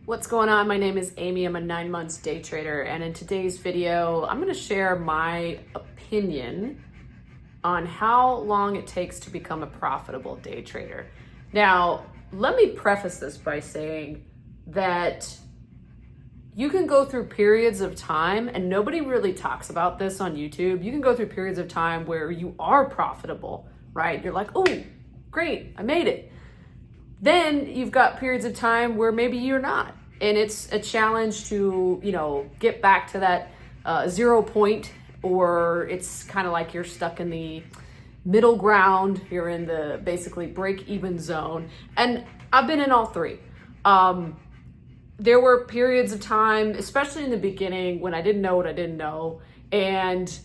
What's going on? My name is Amy. I'm a 9 months day trader, and in today's video, I'm going to share my opinion on how long it takes to become a profitable day trader. Now, let me preface this by saying that you can go through periods of time, and nobody really talks about this on YouTube. You can go through periods of time where you are profitable, right? You're like, oh, great, I made it. Then you've got periods of time where maybe you're not. And it's a challenge to, get back to that 0 point, or it's kind of like you're stuck in the middle ground. You're in the basically break-even zone. And I've been in all three. There were periods of time, especially in the beginning, when I didn't know what I didn't know. And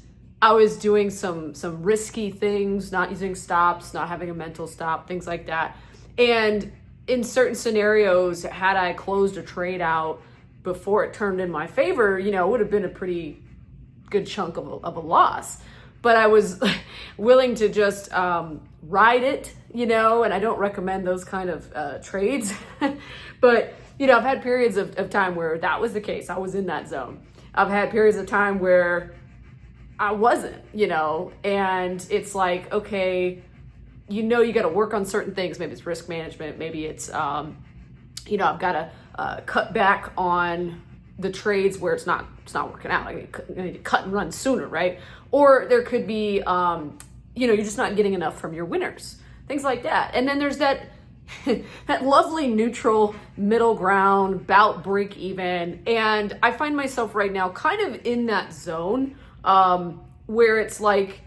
I was doing some risky things, not using stops, not having a mental stop, things like that. And in certain scenarios, had I closed a trade out before it turned in my favor, it would have been a pretty good chunk of a loss. But I was willing to just ride it, and I don't recommend those kind of trades. But, I've had periods of time where that was the case. I was in that zone. I've had periods of time where I wasn't, and it's like, okay, you got to work on certain things. Maybe it's risk management. Maybe it's, I've got to cut back on the trades where it's not working out. I need to cut and run sooner, right? Or there could be, you're just not getting enough from your winners, things like that. And then there's that that lovely neutral middle ground, about break even. And I find myself right now kind of in that zone where it's like,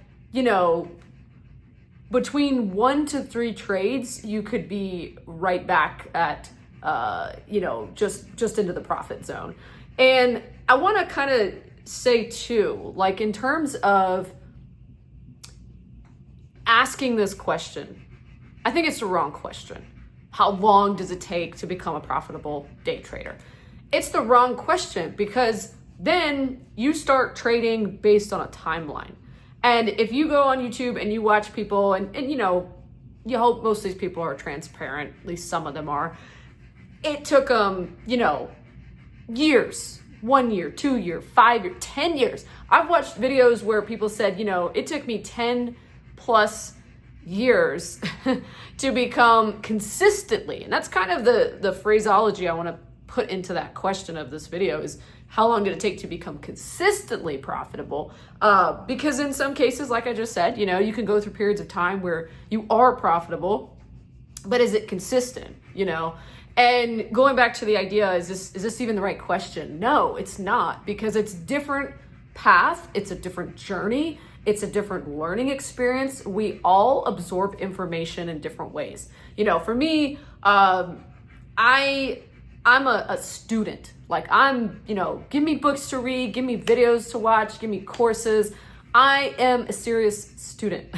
between 1 to 3 trades, you could be right back at, just into the profit zone. And I want to kind of say too, like in terms of asking this question, I think it's the wrong question. How long does it take to become a profitable day trader? It's the wrong question because then you start trading based on a timeline. And if you go on YouTube and you watch people and you hope most of these people are transparent, at least some of them are. It took them, years, 1 year, 2 year, 5 year, 10 years. I've watched videos where people said, it took me 10 plus years to become consistently. And that's kind of the phraseology I want to put into that question of this video is, how long did it take to become consistently profitable? Because in some cases, like I just said, you can go through periods of time where you are profitable, but is it consistent? And going back to the idea, is this even the right question? No, it's not, because it's different path. It's a different journey. It's a different learning experience. We all absorb information in different ways. For me, I'm a student. Like give me books to read, give me videos to watch, give me courses. I am a serious student.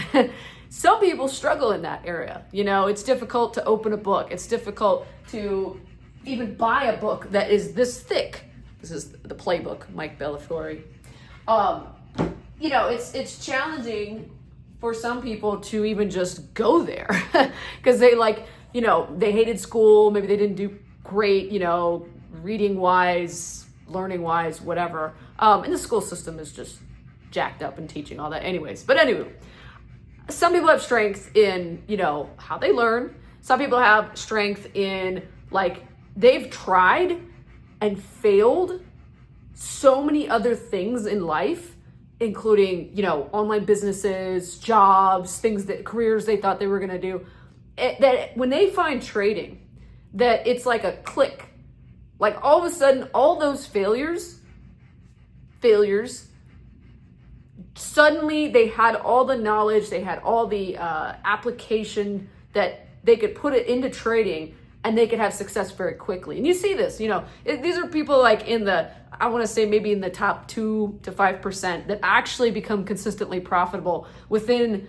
Some people struggle in that area. It's difficult to open a book. It's difficult to even buy a book that is this thick. This is the playbook, Mike Bellafiore. It's challenging for some people to even just go there because they they hated school. Maybe they didn't do great, reading wise, learning wise, whatever. And the school system is just jacked up and teaching all that anyways. But anyway, some people have strength in, how they learn. Some people have strength in they've tried and failed so many other things in life, including, online businesses, jobs, careers they thought they were going to do. That when they find trading, that it's like a click. Like all of a sudden, all those failures, suddenly they had all the knowledge, they had all the application that they could put it into trading and they could have success very quickly. And you see this, these are people like I want to say maybe in the top 2 to 5% that actually become consistently profitable within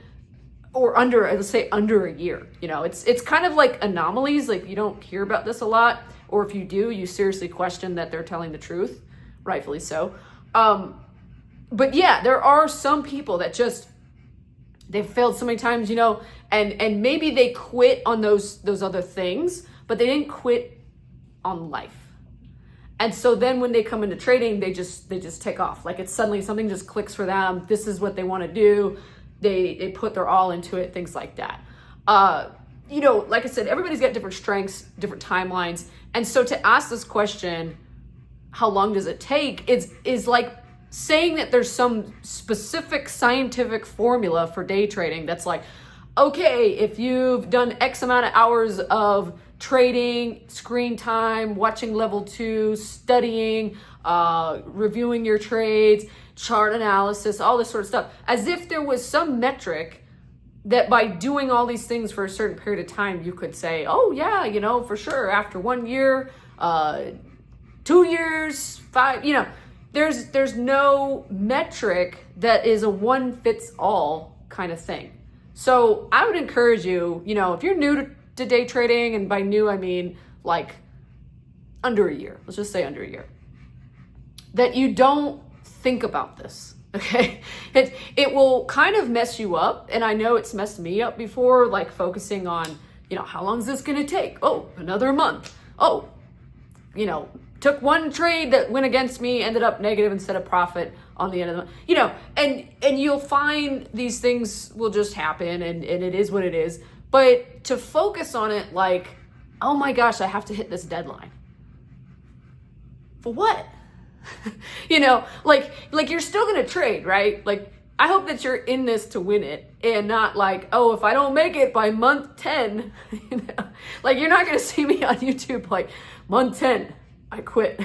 or under, let's say under a year. It's kind of like anomalies. Like you don't hear about this a lot, or if you do, you seriously question that they're telling the truth, rightfully so. But yeah, there are some people that just, they've failed so many times, and maybe they quit on those other things, but they didn't quit on life. And so then when they come into trading, they just take off. Like it's suddenly something just clicks for them. This is what they want to do. They put their all into it, things like that. Like I said, everybody's got different strengths, different timelines. And so to ask this question, how long does it take, is like saying that there's some specific scientific formula for day trading that's like, okay, if you've done X amount of hours of trading, screen time, watching level 2, studying, reviewing your trades, chart analysis, all this sort of stuff, as if there was some metric that by doing all these things for a certain period of time, you could say, oh yeah, for sure, after 1 year, 2 years, 5, there's no metric that is a one fits all kind of thing. So I would encourage you, if you're new to day trading, and by new, I mean like under a year, let's just say under a year, that you don't think about this, okay? It will kind of mess you up. And I know it's messed me up before, like focusing on, how long is this gonna take? Oh, another month. Oh, took one trade that went against me, ended up negative instead of profit on the end of the month, and you'll find these things will just happen, and it is what it is. But to focus on it like, oh my gosh, I have to hit this deadline. For what? like you're still gonna trade, right? Like I hope that you're in this to win it, and not like, oh, if I don't make it by month 10, like you're not gonna see me on YouTube like month 10, I quit.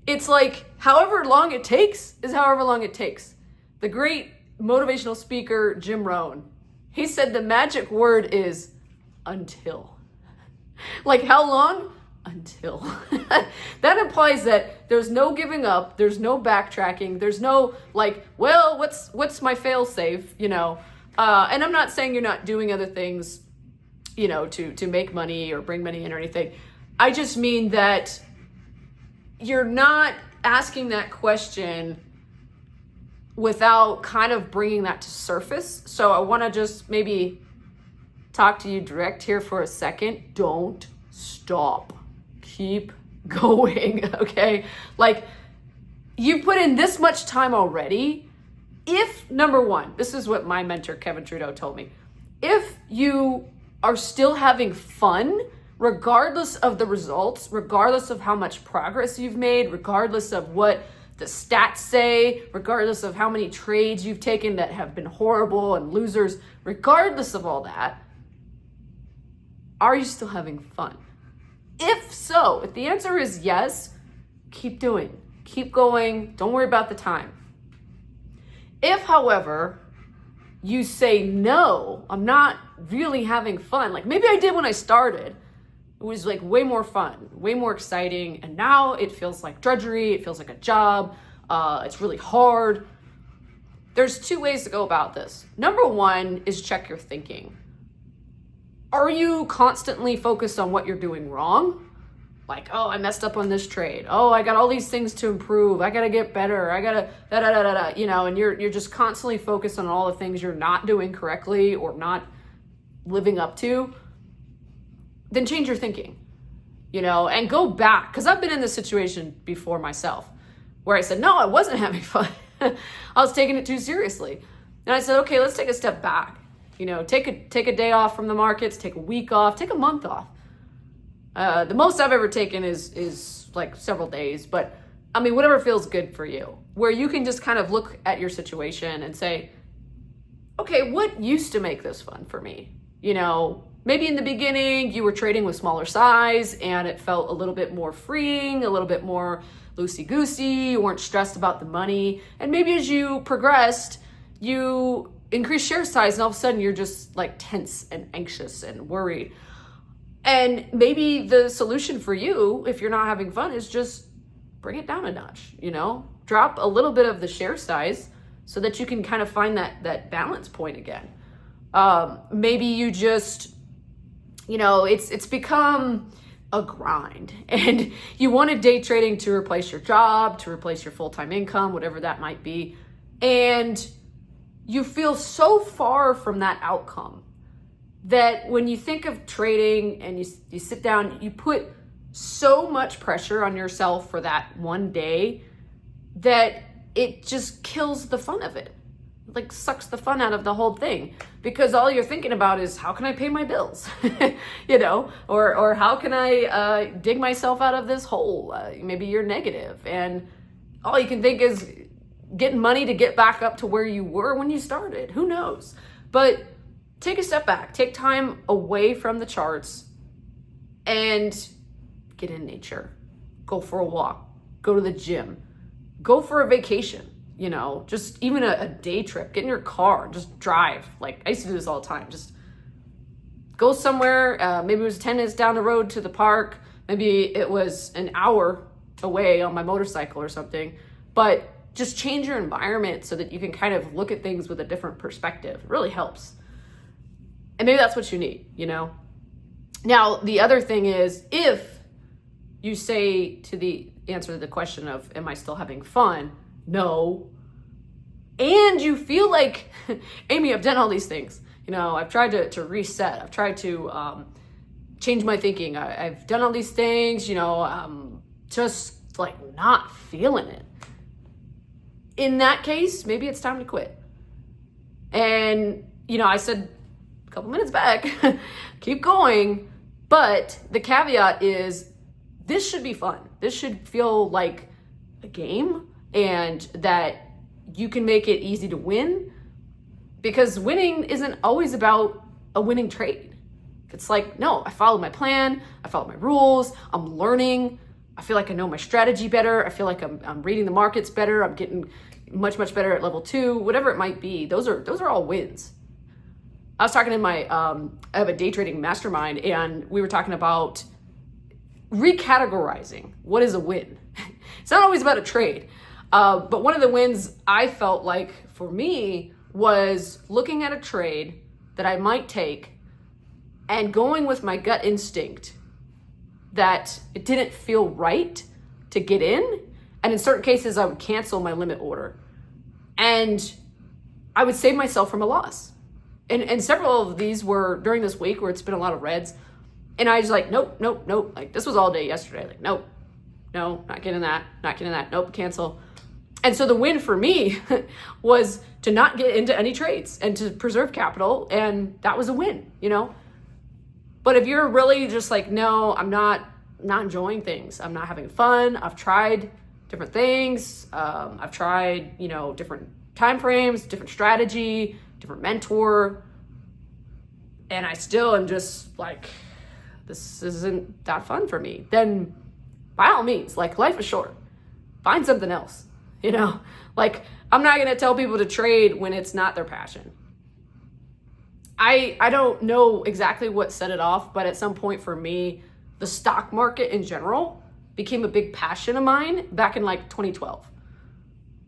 It's like however long it takes is however long it takes. The great motivational speaker, Jim Rohn, he said the magic word is until. Like how long? Until. That implies that there's no giving up, there's no backtracking, there's no like, well, what's my fail safe, and I'm not saying you're not doing other things, to make money or bring money in or anything. I just mean that you're not asking that question without kind of bringing that to surface. So I want to just maybe talk to you direct here for a second. Don't stop. Keep going, okay? Like, you've put in this much time already. If, number one, this is what my mentor, Kevin Trudeau, told me. If you are still having fun, regardless of the results, regardless of how much progress you've made, regardless of what the stats say, regardless of how many trades you've taken that have been horrible and losers, regardless of all that, are you still having fun? If so, if the answer is yes, keep doing, keep going, don't worry about the time. If, however, you say, no, I'm not really having fun, like maybe I did when I started, it was like way more fun, way more exciting, and now it feels like drudgery, it feels like a job, it's really hard. There's two ways to go about this. Number one is check your thinking. Are you constantly focused on what you're doing wrong? Like, oh, I messed up on this trade. Oh, I got all these things to improve. I got to get better. I got to and you're just constantly focused on all the things you're not doing correctly or not living up to. Then change your thinking, and go back. Because I've been in this situation before myself where I said, no, I wasn't having fun. I was taking it too seriously. And I said, okay, let's take a step back. Take a day off from the markets, take a week off, take a month off. The most I've ever taken is like several days, but I mean, whatever feels good for you, where you can just kind of look at your situation and say, okay, what used to make this fun for me? Maybe in the beginning you were trading with smaller size and it felt a little bit more freeing, a little bit more loosey-goosey, you weren't stressed about the money. And maybe as you progressed, you increase share size and all of a sudden you're just like tense and anxious and worried. And maybe the solution for you, if you're not having fun, is just bring it down a notch, drop a little bit of the share size so that you can kind of find that balance point again. Maybe you just, it's become a grind and you wanted day trading to replace your job, to replace your full-time income, whatever that might be. And you feel so far from that outcome that when you think of trading and you sit down, you put so much pressure on yourself for that one day that it just kills the fun of it. Like sucks the fun out of the whole thing, because all you're thinking about is how can I pay my bills, or how can I dig myself out of this hole? Maybe you're negative and all you can think is getting money to get back up to where you were when you started. Who knows? But take a step back, take time away from the charts and get in nature. Go for a walk, go to the gym, go for a vacation, just even a day trip, get in your car, just drive. Like I used to do this all the time. Just go somewhere. Maybe it was 10 minutes down the road to the park. Maybe it was an hour away on my motorcycle or something, but just change your environment so that you can kind of look at things with a different perspective. It really helps. And maybe that's what you need, Now, the other thing is, if you say to the answer to the question of, am I still having fun? No. And you feel like, Amy, I've done all these things. I've tried to reset. I've tried to change my thinking. I've done all these things, just like not feeling it. In that case, maybe it's time to quit. And, I said a couple minutes back, keep going. But the caveat is this should be fun. This should feel like a game, and that you can make it easy to win, because winning isn't always about a winning trade. It's like, no, I follow my plan. I follow my rules. I'm learning. I feel like I know my strategy better. I feel like I'm reading the markets better. I'm getting much, much better at level 2, whatever it might be. Those are all wins. I was talking in I have a day trading mastermind, and we were talking about recategorizing what is a win. It's not always about a trade. But one of the wins I felt like for me was looking at a trade that I might take and going with my gut instinct that it didn't feel right to get in. And in certain cases, I would cancel my limit order and I would save myself from a loss. And several of these were during this week where it's been a lot of reds. And I was like, nope. Like this was all day yesterday. Like, nope, no, not getting that. Nope, cancel. And so the win for me was to not get into any trades and to preserve capital. And that was a win, But if you're really just like, no, I'm not enjoying things. I'm not having fun. I've tried different things. I've tried, different time frames, different strategy, different mentor. And I still am just like, this isn't that fun for me. Then by all means, like life is short. Find something else, Like I'm not going to tell people to trade when it's not their passion. I don't know exactly what set it off, but at some point for me, the stock market in general became a big passion of mine back in like 2012.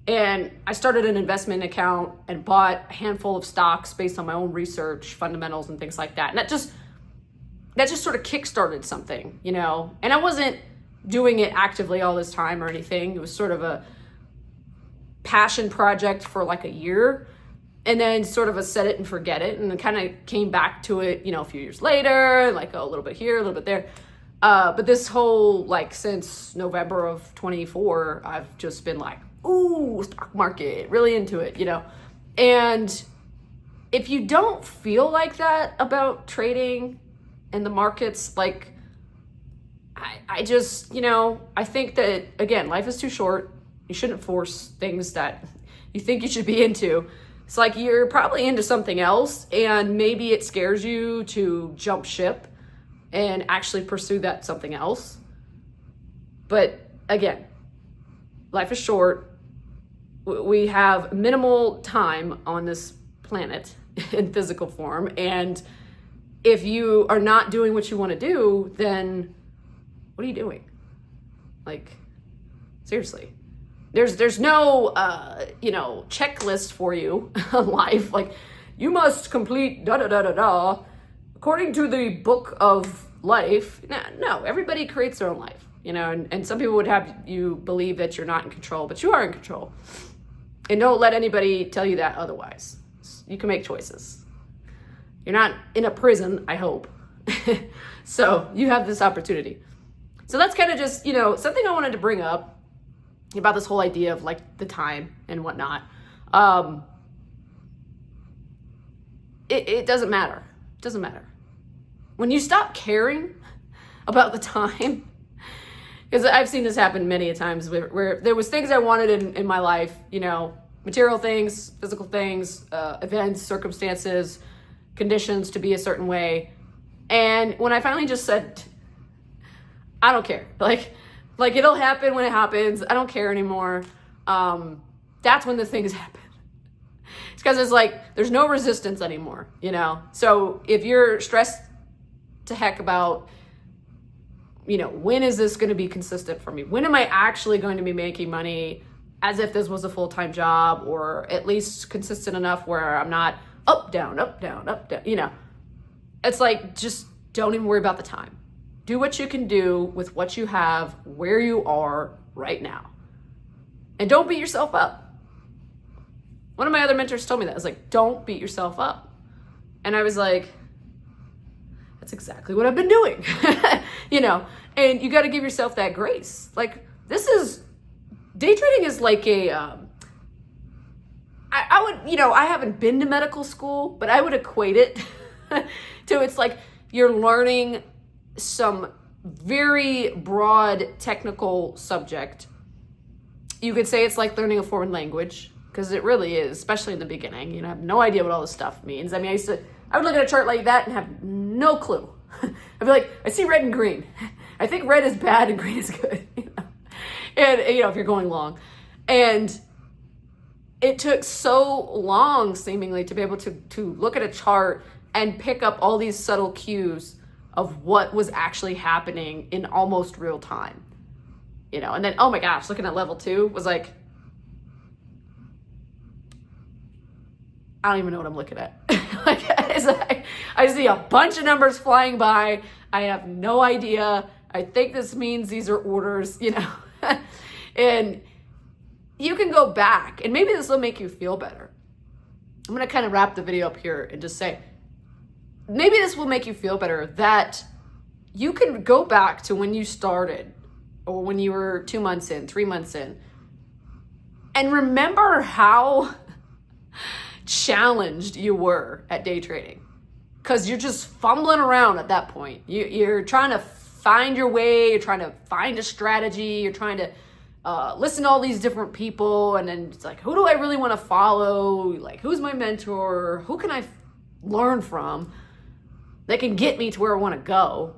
And I started an investment account and bought a handful of stocks based on my own research, fundamentals and things like that. And that just sort of kickstarted something, And I wasn't doing it actively all this time or anything. It was sort of a passion project for like a year. And then sort of a set it and forget it, and then kind of came back to it, a few years later, like a little bit here, a little bit there. But this whole, like since November of 24, I've just been like, ooh, stock market, really into it, And if you don't feel like that about trading and the markets, like I just, I think that, again, life is too short. You shouldn't force things that you think you should be into. It's like you're probably into something else and maybe it scares you to jump ship and actually pursue that something else. But again, life is short. We have minimal time on this planet in physical form. And if you are not doing what you want to do, then what are you doing? Like, seriously. There's no, checklist for you in life. Like, you must complete da-da-da-da-da according to the book of life. No, everybody creates their own life, and some people would have you believe that you're not in control, but you are in control. And don't let anybody tell you that otherwise. You can make choices. You're not in a prison, I hope. So you have this opportunity. So that's kind of just, something I wanted to bring up about this whole idea of like the time and whatnot. It doesn't matter. It doesn't matter. When you stop caring about the time, because I've seen this happen many a times where there was things I wanted in my life, material things, physical things, events, circumstances, conditions to be a certain way. And when I finally just said, I don't care, like it'll happen when it happens. I don't care anymore. That's when the things happen. It's because it's like, there's no resistance anymore, So if you're stressed to heck about, when is this going to be consistent for me? When am I actually going to be making money as if this was a full-time job, or at least consistent enough where I'm not up, down, up, down, up, down, It's like, just don't even worry about the time. Do what you can do with what you have, where you are right now. And don't beat yourself up. One of my other mentors told me that. I was like, don't beat yourself up. And I was like, that's exactly what I've been doing. And you got to give yourself that grace. Like, day trading is like I would, I haven't been to medical school, but I would equate it to, it's like you're learning some very broad technical subject. You could say it's like learning a foreign language, because it really is, especially in the beginning. I have no idea what all this stuff means. I mean, I would look at a chart like that and have no clue. I'd be like, I see red and green. I think red is bad and green is good. And, if you're going long. And it took so long, seemingly, to be able to look at a chart and pick up all these subtle cues of what was actually happening in almost real time. And then, oh my gosh, looking at level 2 was like, I don't even know what I'm looking at. I see a bunch of numbers flying by. I have no idea. I think this means these are orders, and you can go back, and maybe this will make you feel better. I'm going to kind of wrap the video up here and just say, maybe this will make you feel better that you can go back to when you started, or when you were 2 months in, 3 months in, and remember how challenged you were at day trading, because you're just fumbling around at that point. You're trying to find your way, you're trying to find a strategy, you're trying to listen to all these different people, and then it's like, who do I really want to follow? Like, who's my mentor? Who can I learn from that can get me to where I want to go?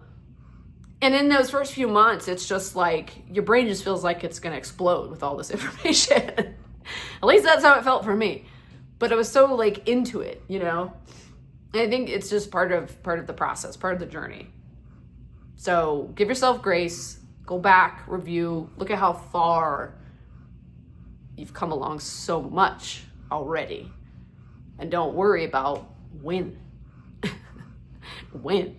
And in those first few months, it's just like your brain just feels like it's going to explode with all this information. At least that's how it felt for me. But I was so like into it, And I think it's just part of the process, part of the journey. So give yourself grace, go back, review, look at how far you've come along so much already. And don't worry about when. When.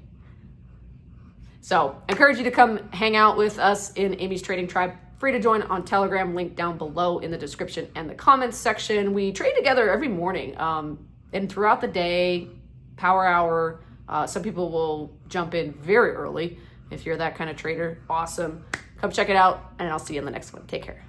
So I encourage you to come hang out with us in Amy's Trading Tribe. Free to join on Telegram, link down below in the description and the comments section. We trade together every morning and throughout the day, power hour. Some people will jump in very early. If you're that kind of trader, awesome. Come check it out, and I'll see you in the next one. Take care.